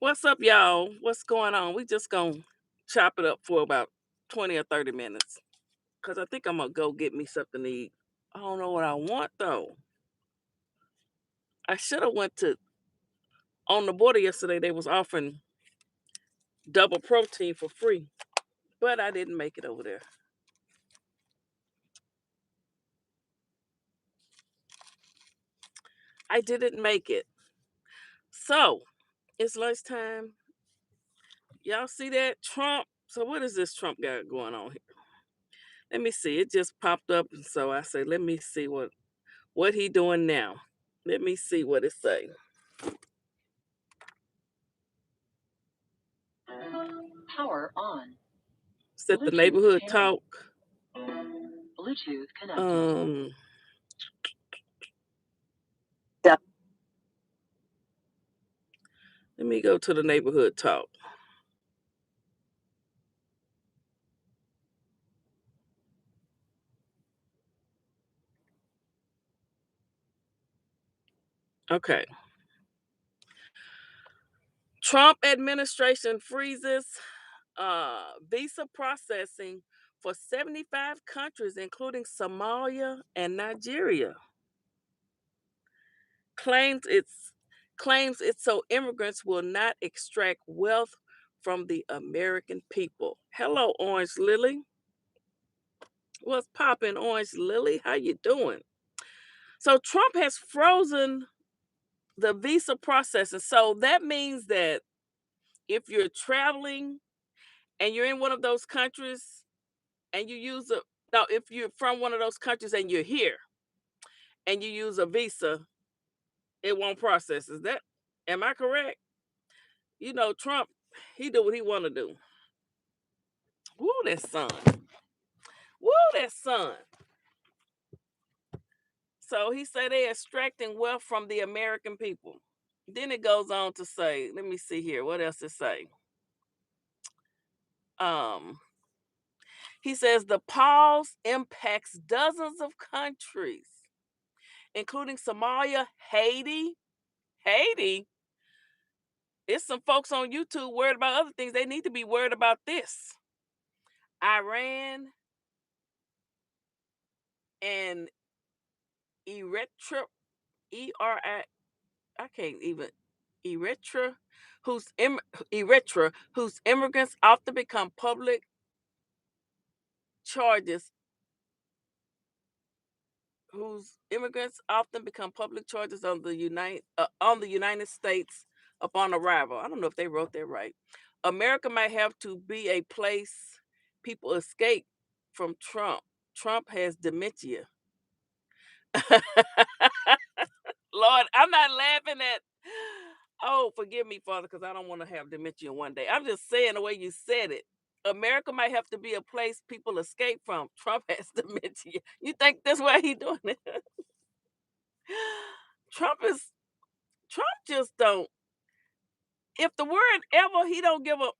What's up, y'all? What's going on? We just gonna chop it up for about 20 or 30 minutes. Cause I think I'm gonna go get me something to eat. I don't know what I want though. I should have went to on the border yesterday. They was offering double protein for free, but I didn't make it over there. I didn't make it. So it's lunchtime. Y'all see that Trump? So what is this Trump got going on here? Let me see. It just popped up, and so I say, let me see what he doing now. Let me see what it say. Power on. Set the Bluetooth neighborhood pairing. talk. Bluetooth connected. Um, Yep. Let me go to the neighborhood talk. Okay. Trump administration freezes visa processing for 75 countries, including Somalia and Nigeria. Claims it's claims it's so immigrants will not extract wealth from the American people. Hello, Orange Lily. What's poppin', Orange Lily? How you doing? So Trump has frozen the visa processing. So that means that if you're traveling and you're in one of those countries and you use a now if you're from one of those countries and you're here and you use a visa, it won't process. Is that am I correct? You know, Trump, he do what he wanna do. Woo, that sun. Woo, that sun. So he said they extracting wealth from the American people. Then it goes on to say, let me see here, what else it say? Um, he says the pause impacts dozens of countries, including Somalia, Haiti. Haiti, it's some folks on YouTube worried about other things. They need to be worried about this. Iran and Eritrea, E-R-I, I can't even, Eritrea, Eritrea, whose immigrants often become public charges whose immigrants often become public charges on the United States upon arrival. I don't know if they wrote that right. America might have to be a place people escape from Trump. Trump has dementia. Lord, I'm not laughing at. Oh, forgive me, Father, because I don't want to have dementia one day. I'm just saying the way you said it. America might have to be a place people escape from. Trump has dementia. You think that's why he doing it? Trump is Trump just don't. If the word ever he don't give up,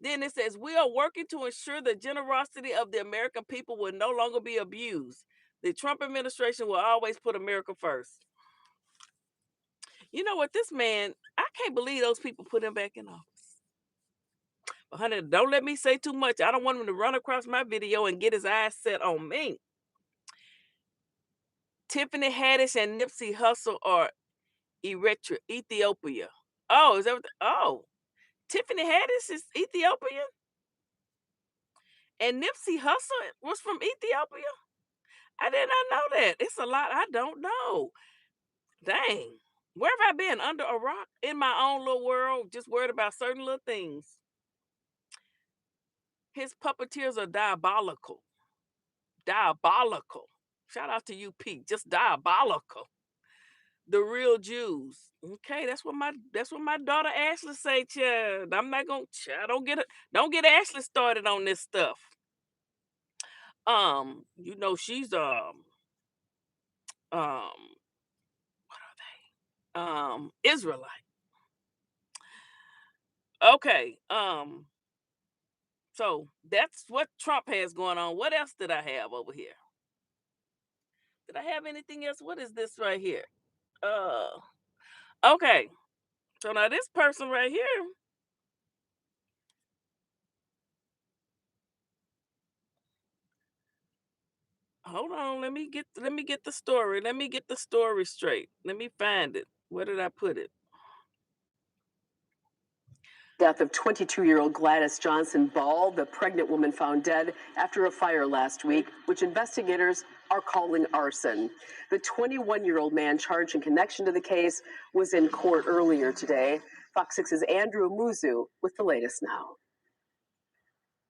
then it says we are working to ensure the generosity of the American people will no longer be abused. The Trump administration will always put America first. You know what? This man, I can't believe those people put him back in office. But honey, don't let me say too much. I don't want him to run across my video and get his eyes set on me. Tiffany Haddish and Nipsey Hussle are Ethiopia. Oh, is that what oh, Tiffany Haddish is Ethiopian? And Nipsey Hussle was from Ethiopia? I did not know that. It's a lot I don't know. Dang. Where have I been? Under a rock? In my own little world, just worried about certain little things. His puppeteers are diabolical. Diabolical. Shout out to you, Pete. Just diabolical. The real Jews. Okay, that's what my daughter Ashley say, child. I'm not gonna child, don't get Ashley started on this stuff. She's um Israelite. Okay. So that's what Trump has going on. What else did I have over here? Did I have anything else? What is this right here? Uh okay. So now this person right here, hold on, let me get the story. Let me get the story straight. Let me find it. Where did I put it? Death of 22-year-old Gladys Johnson Ball, the pregnant woman found dead after a fire last week, which investigators are calling arson. The 21-year-old man charged in connection to the case was in court earlier today. Fox 6's Andrew Muzu with the latest now.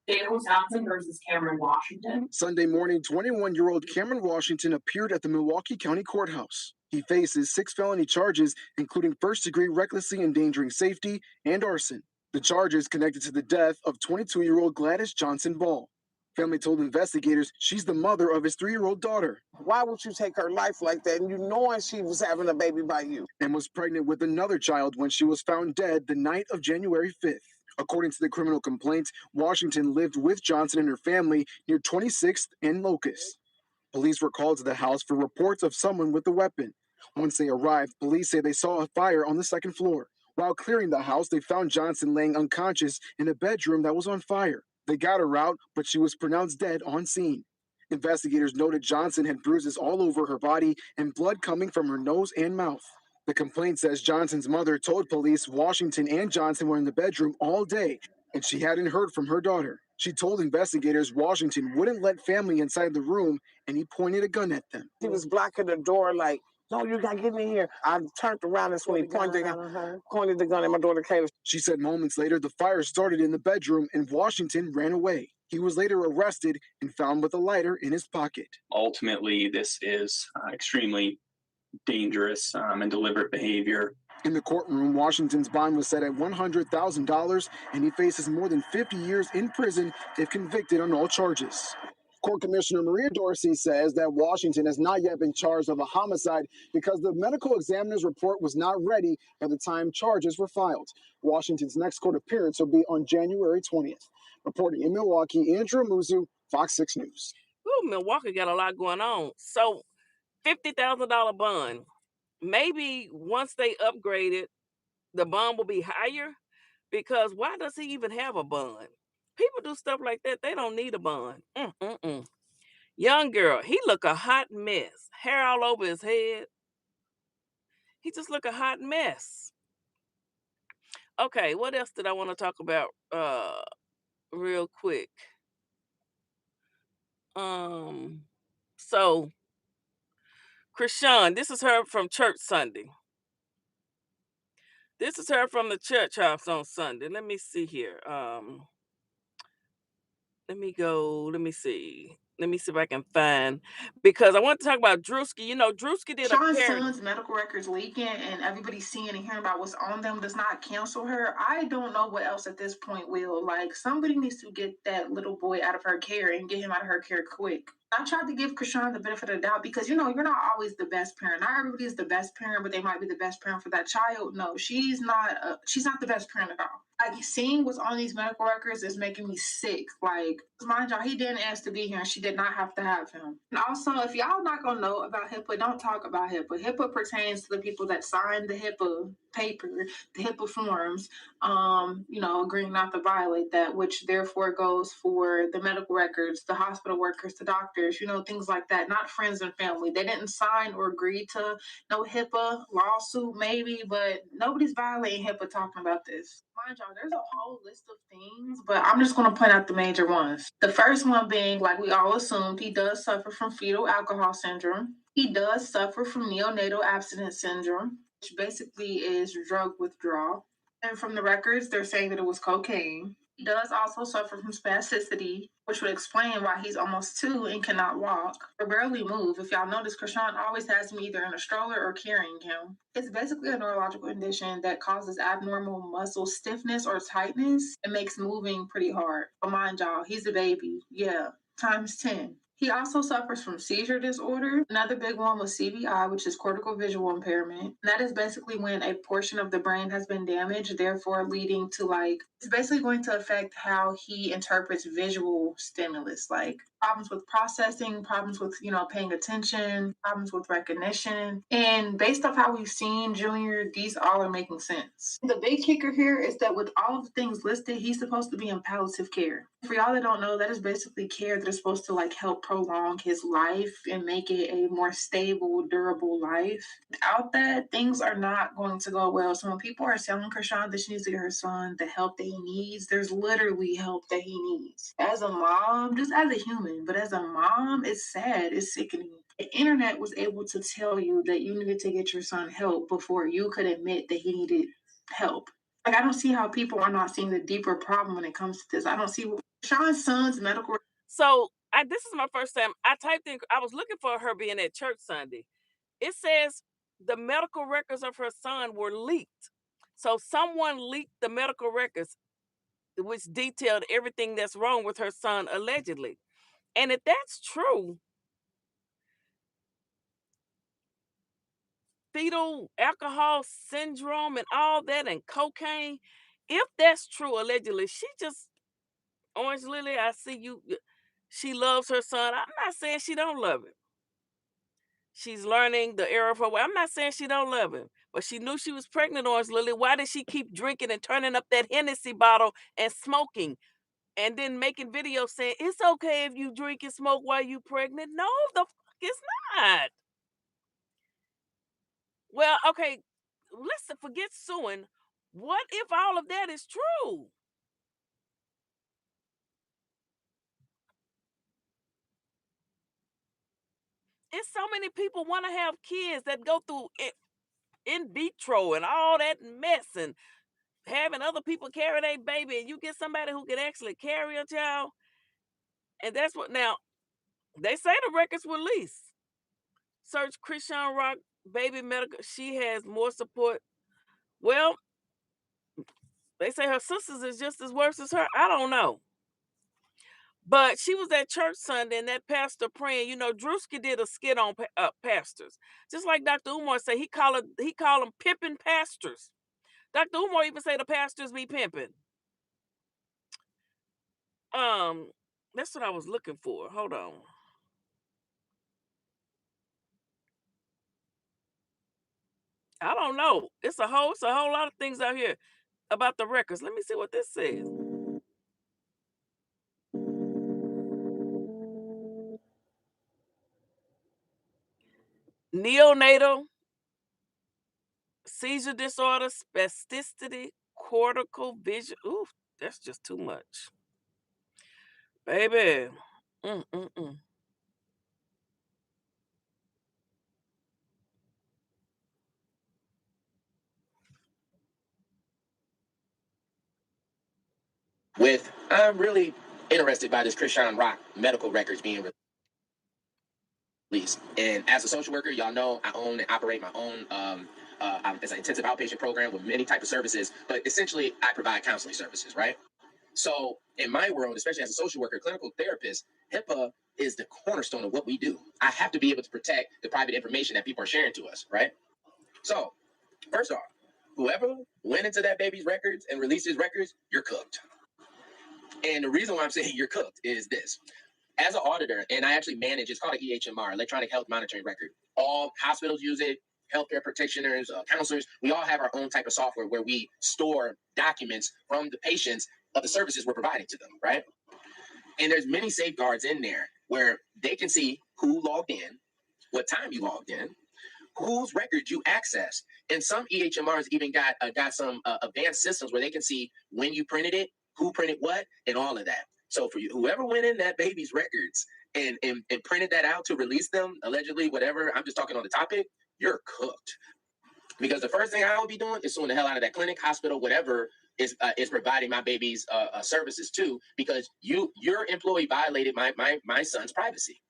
Daniel Johnson versus Cameron Washington. Sunday morning, 21-year-old Cameron Washington appeared at the Milwaukee County Courthouse. He faces 6 felony charges, including first-degree recklessly endangering safety and arson. The charges connected to the death of 22-year-old Gladys Johnson Ball. Family told investigators she's the mother of his 3-year-old daughter. Why would you take her life like that, and you knowing she was having a baby by you? And was pregnant with another child when she was found dead the night of January 5th. According to the criminal complaint, Washington lived with Johnson and her family near 26th and Locust. Police were called to the house for reports of someone with a weapon. Once they arrived, police say they saw a fire on the second floor. While clearing the house, they found Johnson laying unconscious in a bedroom that was on fire. They got her out, but she was pronounced dead on scene. Investigators noted Johnson had bruises all over her body and blood coming from her nose and mouth. The complaint says Johnson's mother told police Washington and Johnson were in the bedroom all day, and she hadn't heard from her daughter. She told investigators Washington wouldn't let family inside the room, and he pointed a gun at them. He was blocking the door like, no, you gotta get in here. I turned around, and when he pointed the gun at my daughter Kayla. She said moments later the fire started in the bedroom and Washington ran away. He was later arrested and found with a lighter in his pocket. Ultimately, this is extremely dangerous and deliberate behavior. In the courtroom, Washington's bond was set at $100,000, and he faces more than 50 years in prison if convicted on all charges. Court Commissioner Maria Dorsey says that Washington has not yet been charged of a homicide because the medical examiner's report was not ready by the time charges were filed. Washington's next court appearance will be on January 20th. Reporting in Milwaukee, Andrew Muzu, Fox 6 News. Ooh, Milwaukee got a lot going on. So $50,000 bond. Maybe once they upgrade it, the bond will be higher, because why does he even have a bond? People do stuff like that. They don't need a bond. Young girl, he look a hot mess. Hair all over his head. He just look a hot mess. Okay, what else did I want to talk about real quick? So Krishan, this is her from church Sunday. This is her from the church house on Sunday. Let me see here. Let me go. Let me see. Let me see if I can find, because I want to talk about Druski. You know, Druski did Sean's a parody. son's medical records leaking and everybody's seeing and hearing about what's on them does not cancel her. I don't know what else at this point will. Like, somebody needs to get that little boy out of her care and get him out of her care quick. I tried to give Krishan the benefit of the doubt because, you know, you're not always the best parent. Not everybody is the best parent, but they might be the best parent for that child. No, she's not the best parent at all. Like, seeing what's on these medical records is making me sick. Like, mind y'all, he didn't ask to be here and she did not have to have him. And also, if y'all not gonna know about HIPAA, don't talk about HIPAA. HIPAA pertains to the people that signed the HIPAA paper, the HIPAA forms, you know, agreeing not to violate that, which therefore goes for the medical records, the hospital workers, the doctors, you know, things like that, not friends and family. They didn't sign or agree to no HIPAA lawsuit, maybe, but nobody's violating HIPAA talking about this. Mind y'all, there's a whole list of things, but I'm just going to point out the major ones. The first one being, like we all assumed, he does suffer from fetal alcohol syndrome. He does suffer from neonatal abstinence syndrome, which basically is drug withdrawal. And from the records, they're saying that it was cocaine. He does also suffer from spasticity, which would explain why he's almost 2 and cannot walk or barely move. If y'all notice, Krishan always has him either in a stroller or carrying him. It's basically a neurological condition that causes abnormal muscle stiffness or tightness and makes moving pretty hard. But mind y'all, he's a baby. Yeah, times 10. He also suffers from seizure disorder. Another big one was CVI, which is cortical visual impairment. And that is basically when a portion of the brain has been damaged, therefore leading to like It's basically going to affect how he interprets visual stimulus, like problems with processing, problems with, paying attention, problems with recognition. And based off how we've seen Junior, these all are making sense. The big kicker here is that with all of the things listed, he's supposed to be in palliative care. For y'all that don't know, that is basically care that is supposed to like help prolong his life and make it a more stable, durable life. Without that, things are not going to go well. So when people are telling Krishan that she needs to get her son the help that he needs, there's literally help that he needs. As a mom, just as a human, but as a mom, it's sad, it's sickening. The internet was able to tell you that you needed to get your son help before you could admit that he needed help. Like, I don't see how people are not seeing the deeper problem when it comes to this. I don't see what Sean's son's medical. So this is my first time. I typed in, I was looking for her being at church Sunday. It says the medical records of her son were leaked. So someone leaked the medical records, which detailed everything that's wrong with her son, allegedly. And if that's true, fetal alcohol syndrome and all that, and cocaine, if that's true, allegedly, she just, Orange Lily, I see you. She loves her son. I'm not saying she don't love him. She's learning the error of her way. I'm not saying she don't love him, but she knew she was pregnant, Orange Lily. Why did she keep drinking and turning up that Hennessy bottle and smoking, and then making videos saying it's okay if you drink and smoke while you pregnant? No, the fuck it's not. Well, okay, let's forget suing. What if all of that is true? It's so many people want to have kids that go through it in vitro and all that mess and having other people carry their baby, and you get somebody who can actually carry a child. And that's what now they say the records were leased. Search Krishan Rock baby medical. She has more support. Well, they say her sisters is just as worse as her. I don't know. But she was at church Sunday, and that pastor praying. You know, Druski did a skit on pastors, just like Dr. Umar said. He called them pimping pastors. Dr. Umar even say the pastors be pimping. That's what I was looking for. Hold on. I don't know. It's a whole lot of things out here about the records. Let me see what this says. Neonatal seizure disorder, spasticity, cortical vision. Ooh, that's just too much, baby. Mm-mm-mm. With I'm really interested by this Krishan Rock medical records being released. And as a social worker, y'all know I own and operate my own as an intensive outpatient program with many type of services. But essentially, I provide counseling services, right? So in my world, especially as a social worker, clinical therapist, HIPAA is the cornerstone of what we do. I have to be able to protect the private information that people are sharing to us, right? So first off, whoever went into that baby's records and released his records, you're cooked. And the reason why I'm saying you're cooked is this. As an auditor, and I actually manage, it's called an EHMR, electronic health monitoring record. All hospitals use it, healthcare practitioners, counselors, we all have our own type of software where we store documents from the patients of the services we're providing to them, right? And there's many safeguards in there where they can see who logged in, what time you logged in, whose records you accessed. And some EHMRs even got some advanced systems where they can see when you printed it, who printed what, and all of that. So for you, whoever went in that baby's records and printed that out to release them, allegedly, whatever, I'm just talking on the topic, you're cooked. Because the first thing I would be doing is suing the hell out of that clinic, hospital, whatever is providing my baby's services to, because your employee violated my son's privacy.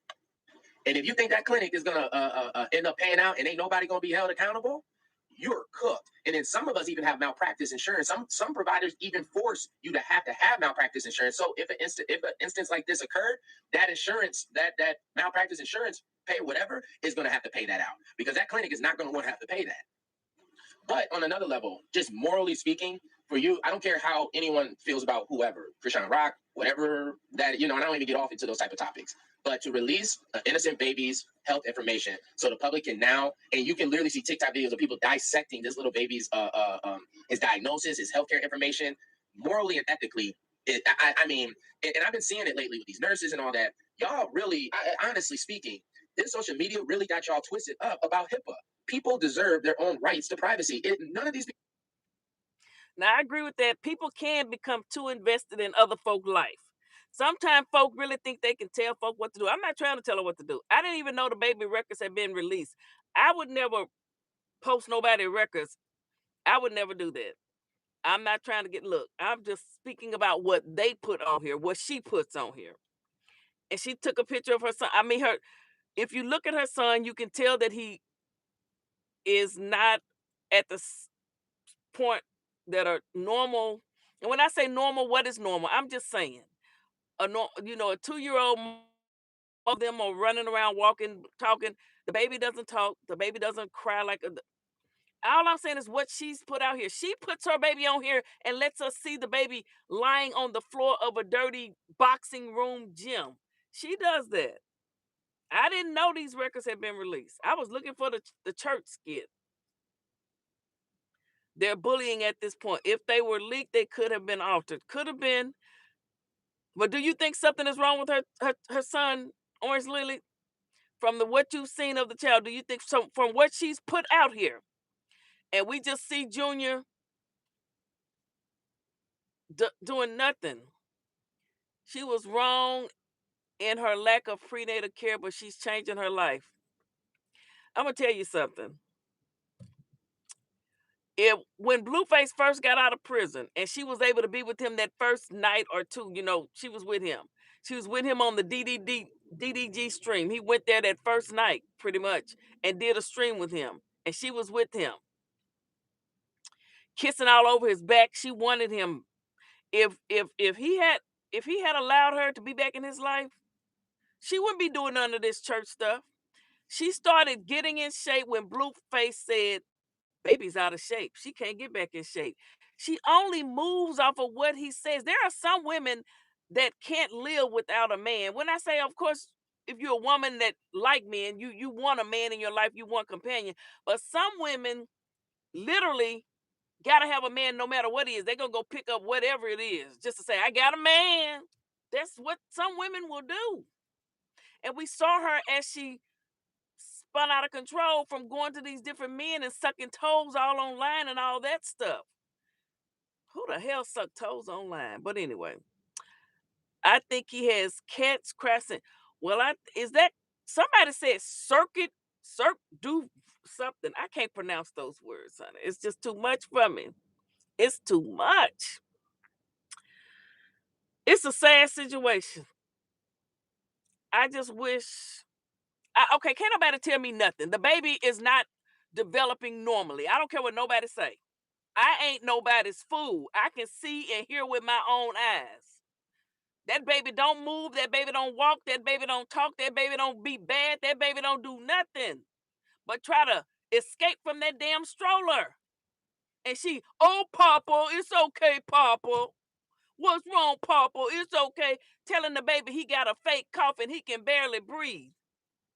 And if you think that clinic is gonna end up paying out and ain't nobody gonna be held accountable, you're cooked. And then some of us even have malpractice insurance. Some providers even force you to have malpractice insurance. So if an instance like this occurred, that insurance, that malpractice insurance pay whatever is gonna have to pay that out, because that clinic is not gonna want to have to pay that. But on another level, just morally speaking, for you, I don't care how anyone feels about whoever, Krishan Rock, whatever that, and I don't even get off into those type of topics. But to release innocent babies' health information so the public can now, and you can literally see TikTok videos of people dissecting this little baby's his diagnosis, his healthcare information, morally and ethically. I mean, and I've been seeing it lately with these nurses and all that. Y'all really, honestly speaking, this social media really got y'all twisted up about HIPAA. People deserve their own rights to privacy. None of these. Now, I agree with that. People can become too invested in other folks' life. Sometimes folk really think they can tell folk what to do. I'm not trying to tell her what to do. I didn't even know the baby records had been released. I would never post nobody records. I would never do that. I'm not trying to look, I'm just speaking about what they put on here, what she puts on here. And she took a picture of her son. I mean, if you look at her son, you can tell that he is not at the point that are normal. And when I say normal, what is normal? I'm just saying a 2-year-old of them are running around, walking, talking. The baby doesn't talk. The baby doesn't cry like a. All I'm saying is what she's put out here. She puts her baby on here and lets us see the baby lying on the floor of a dirty boxing room gym. She does that. I didn't know these records had been released. I was looking for the church skit. They're bullying at this point. If they were leaked, they could have been altered. Could have been. But do you think something is wrong with her son, Orange Lily? From what you've seen of the child, do you think from what she's put out here, and we just see Junior doing nothing? She was wrong in her lack of prenatal care, but she's changing her life. I'm gonna tell you something. When Blueface first got out of prison and she was able to be with him that first night or two, she was with him. She was with him on the DDG stream. He went there that first night, pretty much, and did a stream with him. And she was with him, kissing all over his back. She wanted him. If he had allowed her to be back in his life, she wouldn't be doing none of this church stuff. She started getting in shape when Blueface said, "Baby's out of shape. She can't get back in shape." She only moves off of what he says. There are some women that can't live without a man. When I say, of course, if you're a woman that like men, you want a man in your life, you want companion. But some women literally gotta have a man no matter what it is. They're gonna go pick up whatever it is just to say, "I got a man." That's what some women will do. And we saw her as she spun out of control from going to these different men and sucking toes all online and all that stuff. Who the hell sucked toes online? But anyway, I think he has cats crashing. Well, is that somebody said do something. I can't pronounce those words, honey. It's just too much for me. It's too much. It's a sad situation. I just wish. Okay, can't nobody tell me nothing. The baby is not developing normally. I don't care what nobody say. I ain't nobody's fool. I can see and hear with my own eyes. That baby don't move. That baby don't walk. That baby don't talk. That baby don't be bad. That baby don't do nothing but try to escape from that damn stroller. And she, "Oh, Papa, it's okay, Papa. What's wrong, Papa? It's okay." Telling the baby he got a fake cough and he can barely breathe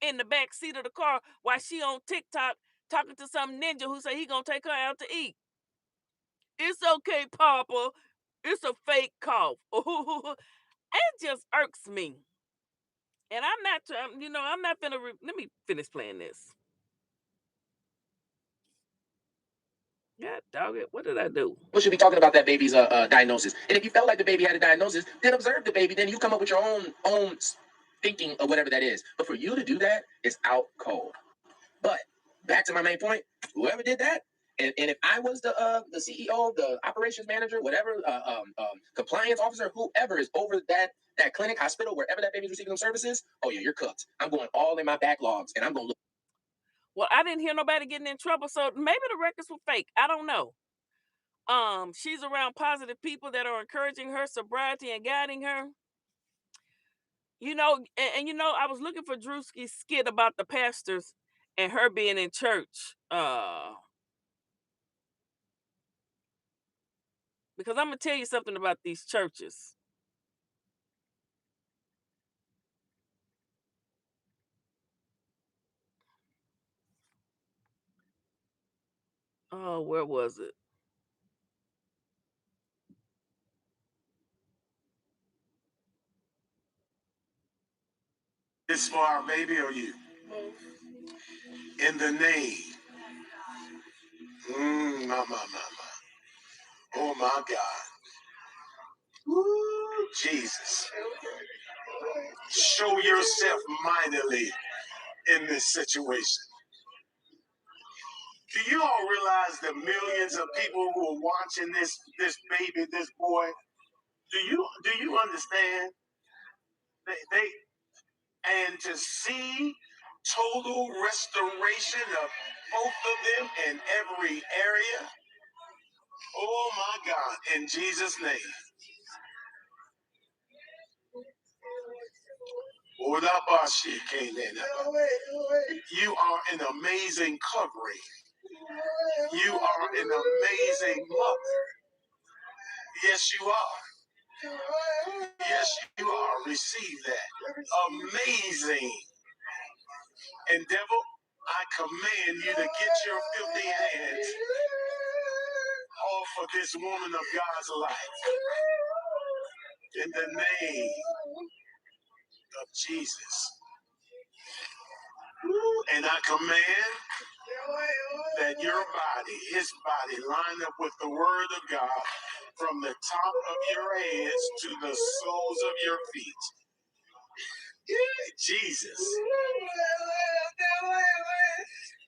in the back seat of the car while she on TikTok talking to some ninja who say he gonna take her out to eat. "It's okay, Papa. It's a fake cough." It just irks me. And I'm not trying, I'm not gonna. Let me finish playing this. God dog it. What did I do? We should be talking about that baby's diagnosis. And if you felt like the baby had a diagnosis, then observe the baby. Then you come up with your own thinking of whatever that is. But for you to do that is out cold. But back to my main point, whoever did that, and if I was the CEO, the operations manager, whatever, compliance officer, whoever is over that clinic, hospital, wherever that baby's receiving them services, oh yeah, you're cooked. I'm going all in my backlogs, and I'm going to look. Well, I didn't hear nobody getting in trouble, so maybe the records were fake. I don't know. She's around positive people that are encouraging her sobriety and guiding her. I was looking for Druski's skit about the pastors and her being in church. Because I'm gonna tell you something about these churches. Oh, where was it? This for our baby or you? In the name. My. Oh my God. Ooh, Jesus. Show yourself mightily in this situation. Do you all realize the millions of people who are watching this baby, this boy? Do you understand? They and to see total restoration of both of them in every area. Oh my God, in Jesus' name. You are an amazing covering. You are an amazing mother. Yes, you are. Yes, you are. Receive that. Amazing. And devil, I command you to get your filthy hands off of this woman of God's life. In the name of Jesus. And I command that your body, his body, line up with the word of God from the top of your heads to the soles of your feet. Jesus.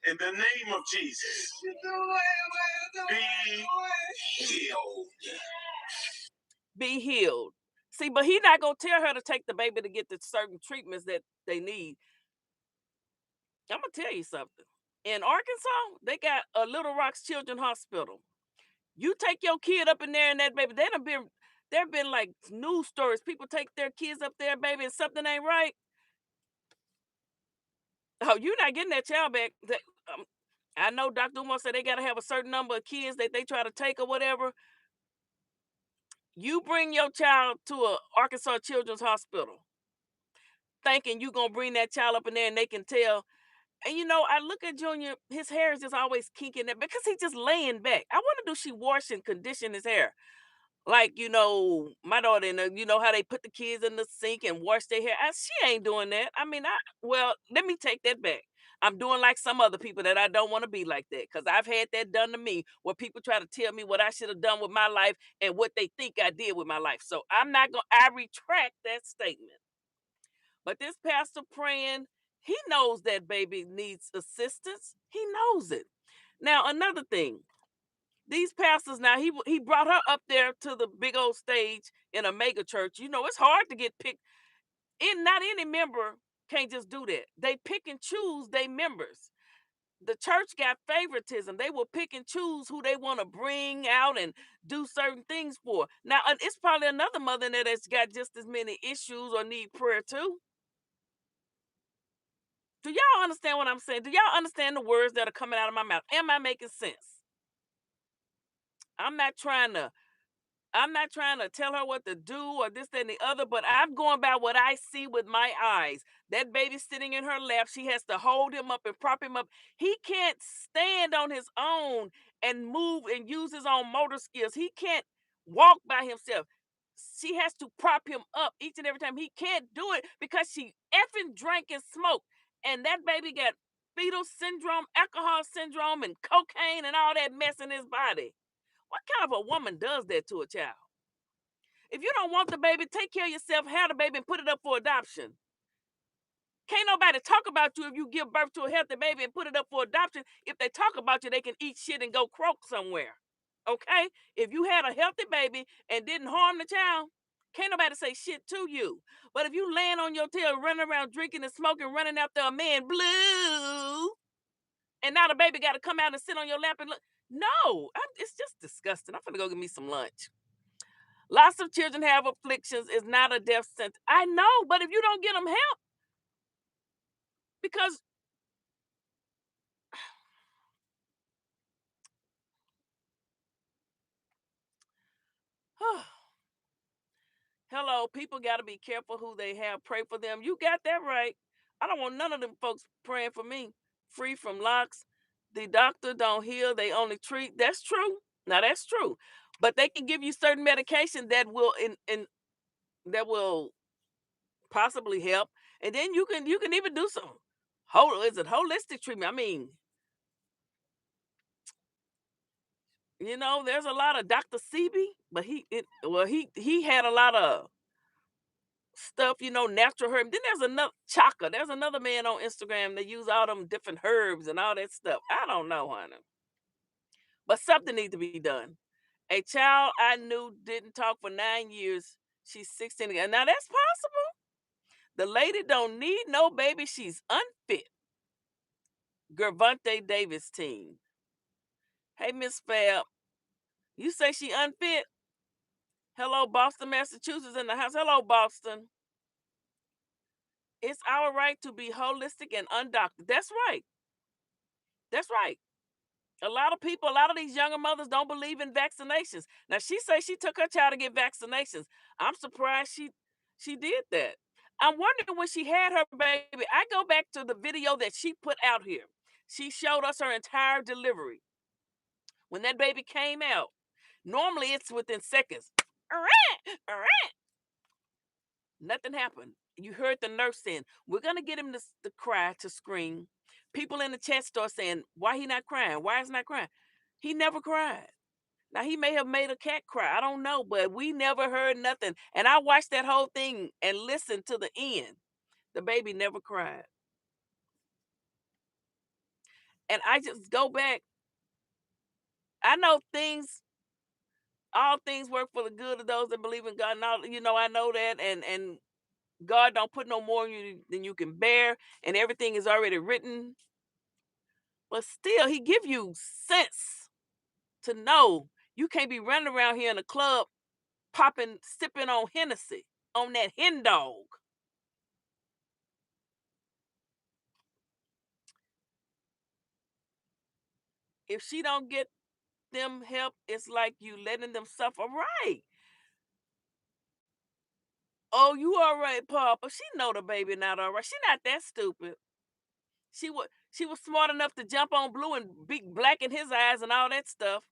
In the name of Jesus. Be healed. Be healed. See, but he not gonna tell her to take the baby to get the certain treatments that they need. I'm gonna tell you something. In Arkansas, they got a Little Rock's Children's Hospital. You take your kid up in there and that baby, there have been like news stories. People take their kids up there, baby, and something ain't right. Oh, you're not getting that child back. Um, I know Dr. Umar said they gotta have a certain number of kids that they try to take or whatever. You bring your child to a Arkansas Children's Hospital, thinking you gonna bring that child up in there and they can tell. And I look at Junior, his hair is just always kinking there because he's just laying back. I wonder, do she wash and condition his hair? Like, my daughter, how they put the kids in the sink and wash their hair. She ain't doing that. I mean, well, let me take that back. I'm doing like some other people that I don't want to be like that because I've had that done to me where people try to tell me what I should have done with my life and what they think I did with my life. So I retract that statement. But this pastor praying, he knows that baby needs assistance. He knows it. Now, another thing, these pastors now he brought her up there to the big old stage in a mega church. It's hard to get picked. Not any member can't just do that. They pick and choose their members. The church got favoritism. They will pick and choose who they want to bring out and do certain things for. Now, it's probably another mother in there that's got just as many issues or need prayer too. Do y'all understand what I'm saying? Do y'all understand the words that are coming out of my mouth? Am I making sense? I'm not trying to I'm not trying to tell her what to do or this, that, and the other, but I'm going by what I see with my eyes. That baby sitting in her lap, she has to hold him up and prop him up. He can't stand on his own and move and use his own motor skills. He can't walk by himself. She has to prop him up each and every time. He can't do it because she effing drank and smoked. And that baby got fetal syndrome, alcohol syndrome, and cocaine and all that mess in his body. What kind of a woman does that to a child? If you don't want the baby, take care of yourself, have the baby, and put it up for adoption. Can't nobody talk about you if you give birth to a healthy baby and put it up for adoption. If they talk about you, they can eat shit and go croak somewhere. Okay? If you had a healthy baby and didn't harm the child, can't nobody say shit to you. But if you laying on your tail, running around drinking and smoking, running after a man, blue, and now the baby got to come out and sit on your lap and look. No, it's just disgusting. I'm gonna go get me some lunch. Lots of children have afflictions. It's not a death sentence. I know, but if you don't get them help, because Hello, people got to be careful who they have pray for them. You got that right. I don't want none of them folks praying for me. Free from locks. The doctor don't heal, they only treat. That's true. Now that's true. But they can give you certain medication that will in that will possibly help. And then you can even do some is it holistic treatment? I mean, there's a lot of Dr. Sebi, but he had a lot of stuff, natural herb. Then there's another Chaka. There's another man on Instagram that use all them different herbs and all that stuff. I don't know, honey. But something needs to be done. A child I knew didn't talk for 9 years. She's 16 again. Now that's possible. The lady don't need no baby. She's unfit. Gervonta Davis team. Hey, Miss Fab. You say she unfit? Hello, Boston, Massachusetts in the house. Hello, Boston. It's our right to be holistic and undoctored. That's right. That's right. A lot of people, a lot of these younger mothers don't believe in vaccinations. Now she says she took her child to get vaccinations. I'm surprised she did that. I'm wondering when she had her baby. I go back to the video that she put out here. She showed us her entire delivery. When that baby came out, normally it's within seconds. Nothing happened. You heard the nurse saying, "We're gonna get him to cry, to scream." People in the chat store saying, "Why he not crying? Why is he not crying?" He never cried. Now he may have made a cat cry. I don't know, but we never heard nothing. And I watched that whole thing and listened to the end. The baby never cried. And I just go back. I know all things work for the good of those that believe in God. Now, I know that, and God don't put no more on you than you can bear, and everything is already written. But still, he give you sense to know you can't be running around here in a club popping, sipping on Hennessy, on that hen dog. If she don't get them help, it's like you letting them suffer. Right. Oh, you all right, Papa? She know the baby not all right. She not that stupid. She was smart enough to jump on Blue and be black in his eyes and all that stuff,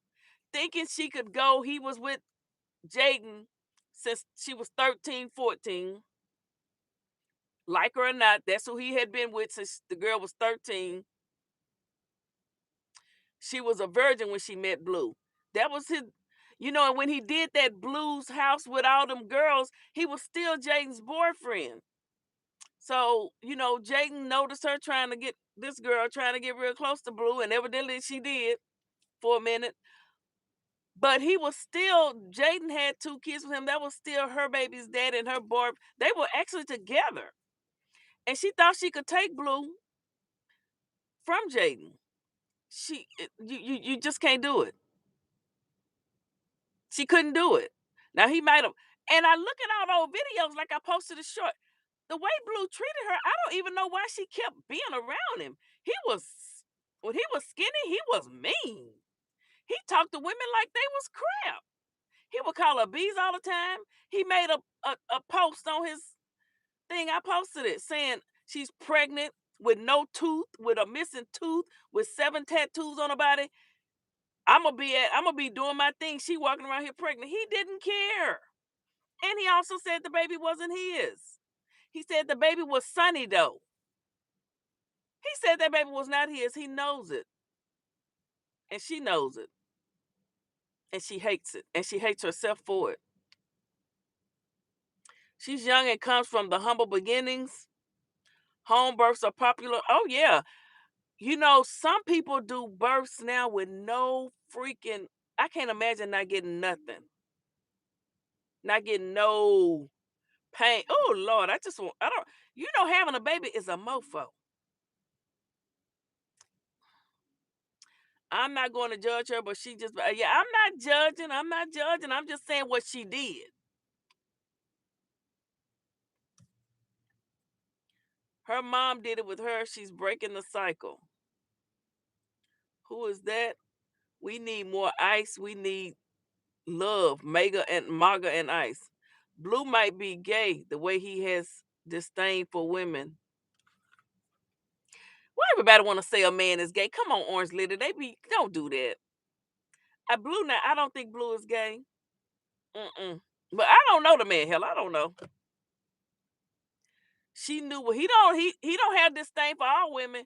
thinking she could go. He was with Jaden since she was 13, 14. Like her or not, that's who he had been with since the girl was 13. She was a virgin when she met Blue. That was his, and when he did that Blue's house with all them girls, he was still Jaden's boyfriend. So, Jaden noticed her trying to get this girl trying to get real close to Blue, and evidently she did for a minute. But he was still, Jaden had 2 kids with him. That was still her baby's dad and her boy. They were actually together. And she thought she could take Blue from Jaden. You just can't do it. She couldn't do it. Now he might have, and I look at all those videos like I posted a short. The way Blue treated her, I don't even know why she kept being around him. When he was skinny, he was mean. He talked to women like they was crap. He would call her bees all the time. He made a post on his thing. I posted it saying she's pregnant with no tooth, with a missing tooth, with 7 tattoos on her body. I'm gonna be doing my thing. She walking around here pregnant. He didn't care. And he also said the baby wasn't his. He said the baby was Sunny though. He said that baby was not his. He knows it. And she knows it. And she hates it. And she hates herself for it. She's young and comes from the humble beginnings. Home births are popular. Oh yeah. Some people do births now with no freaking, I can't imagine not getting nothing. Not getting no pain. Oh Lord, I don't, having a baby is a mofo. I'm not going to judge her, but she just, yeah, I'm not judging. I'm not judging. I'm just saying what she did. Her mom did it with her. She's breaking the cycle. Who is that? We need more ice. We need love. Maga and Ice. Blue might be gay the way he has disdain for women. Why everybody want to say a man is gay? Come on, Orange Lady. Don't do that. Blue now, I don't think Blue is gay. Mm-mm. But I don't know the man. Hell, I don't know. She knew what he don't have disdain for all women.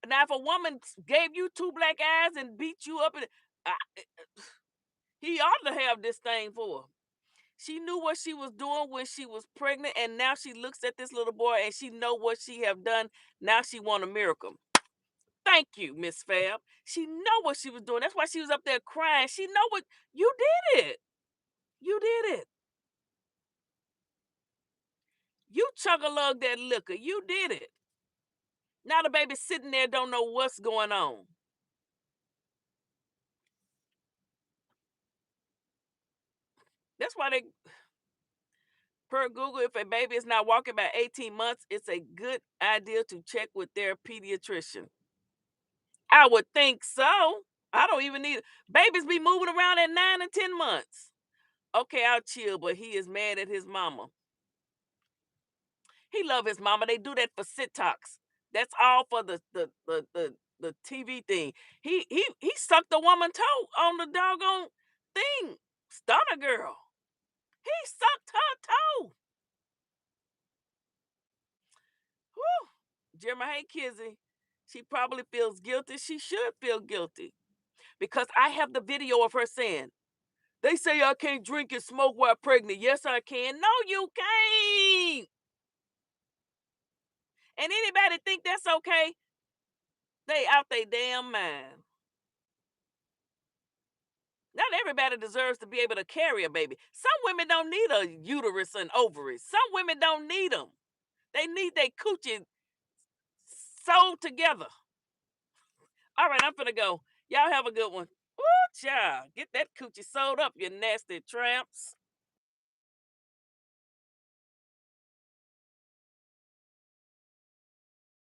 Now, if a woman gave you two black eyes and beat you up, he ought to have disdain for her. She knew what she was doing when she was pregnant, and now she looks at this little boy and she know what she have done. Now she want a miracle. Thank you, Miss Fab. She know what she was doing. That's why she was up there crying. She know what you did it. You did it. You chug-a-lug that liquor. You did it. Now the baby's sitting there, don't know what's going on. That's why they, per Google, if a baby is not walking by 18 months, it's a good idea to check with their pediatrician. I would think so. I don't even need it. Babies be moving around at 9 and 10 months. Okay, I'll chill, but he is mad at his mama. He love his mama. They do that for sit talks. That's all for the TV thing. He sucked the woman toe on the doggone thing. Stunner girl. He sucked her toe. Whew. Jeremy, hey Kizzy. She probably feels guilty. She should feel guilty. Because I have the video of her saying, they say I can't drink and smoke while pregnant. Yes, I can. No, you can't. And anybody think that's okay? They out their damn mind. Not everybody deserves to be able to carry a baby. Some women don't need a uterus and ovaries. Some women don't need them. They need their coochie sewed together. All right, I'm finna go. Y'all have a good one. Woo, child. Get that coochie sewed up, you nasty tramps.